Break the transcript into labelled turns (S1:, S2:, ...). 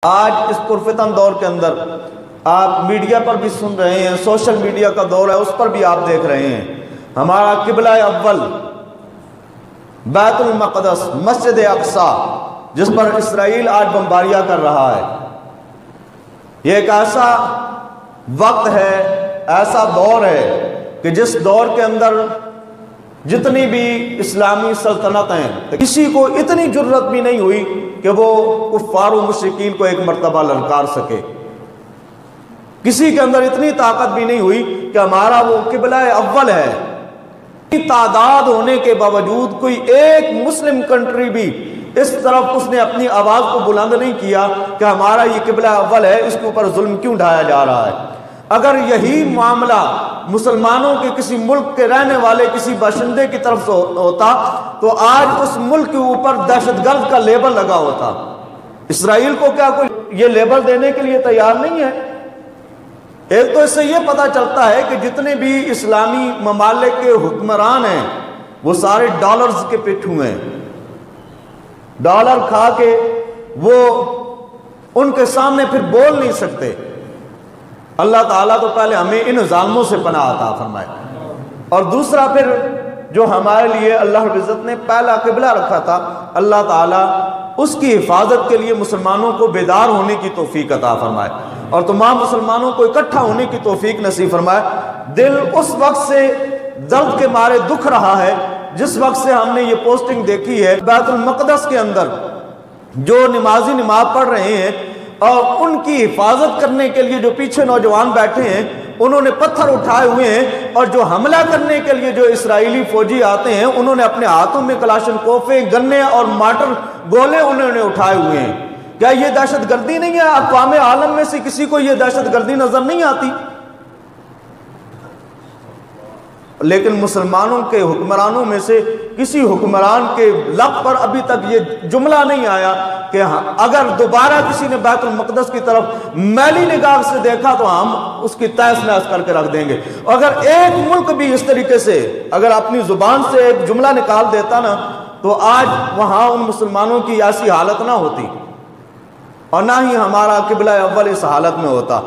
S1: आज इस पुरफितन दौर के अंदर आप मीडिया पर भी सुन रहे हैं, सोशल मीडिया का दौर है, उस पर भी आप देख रहे हैं। हमारा किबला अव्वल बैतुल मक़दस मस्जिद अक़सा, जिस पर इसराइल आज बमबारिया कर रहा है, यह एक ऐसा वक्त है, ऐसा दौर है कि जिस दौर के अंदर जितनी भी इस्लामी सल्तनतें, किसी को इतनी जुर्रत भी नहीं हुई कि वो कुफ्फार व मुशरिकीन को एक मर्तबा ललकार सके। किसी के अंदर इतनी ताकत भी नहीं हुई कि हमारा वो किबला अव्वल है। तादाद होने के बावजूद कोई एक मुस्लिम कंट्री भी इस तरफ उसने अपनी आवाज को बुलंद नहीं किया कि हमारा ये किबला अव्वल है, इसके ऊपर जुल्म क्यों ढाया जा रहा है। अगर यही मामला मुसलमानों के किसी मुल्क के रहने वाले किसी बाशिंदे की तरफ से होता तो आज उस मुल्क के ऊपर दहशतगर्द का लेबल लगा होता। इसराइल को क्या कोई ये लेबल देने के लिए तैयार नहीं है। एक तो इससे यह पता चलता है कि जितने भी इस्लामी ममालिक के हुक्मरान हैं वो सारे डॉलर्स के पिट्ठू हैं। डॉलर खा के वो उनके सामने फिर बोल नहीं सकते। अल्लाह ताला तो पहले हमें इन जालिमों से पनाह अता फरमाए, और दूसरा फिर जो हमारे लिए अल्लाह रब्बुल इज्जत ने पहला किबला रखा था, अल्लाह ताला उसकी हिफाजत के लिए मुसलमानों को बेदार होने की तौफीक अता फरमाए और तमाम मुसलमानों को इकट्ठा होने की तौफीक नसीब फरमाए। दिल उस वक्त से दर्द के मारे दुख रहा है जिस वक्त से हमने ये पोस्टिंग देखी है बैतुल मक़दस के अंदर जो नमाजी नमाज पढ़ रहे हैं और उनकी हिफाजत करने के लिए जो पीछे नौजवान बैठे हैं उन्होंने पत्थर उठाए हुए हैं, और जो हमला करने के लिए जो इसराइली फौजी आते हैं उन्होंने अपने हाथों में कलाशनकोफे, गन्ने और मार्टर गोले उन्होंने उठाए हुए हैं। क्या ये दहशतगर्दी नहीं है? अक़वाम आलम में से किसी को यह दहशतगर्दी नजर नहीं आती? लेकिन मुसलमानों के हुक्मरानों में से किसी हुक्मरान के लब पर अभी तक ये जुमला नहीं आया कि हाँ, अगर दोबारा किसी ने बैतुल मक़दस की तरफ मैली निगाह से देखा तो हम उसकी तहस नहस करके रख देंगे। अगर एक मुल्क भी इस तरीके से अगर अपनी जुबान से एक जुमला निकाल देता ना तो आज वहां उन मुसलमानों की ऐसी हालत ना होती और ना ही हमारा किबला अव्वल इस हालत में होता।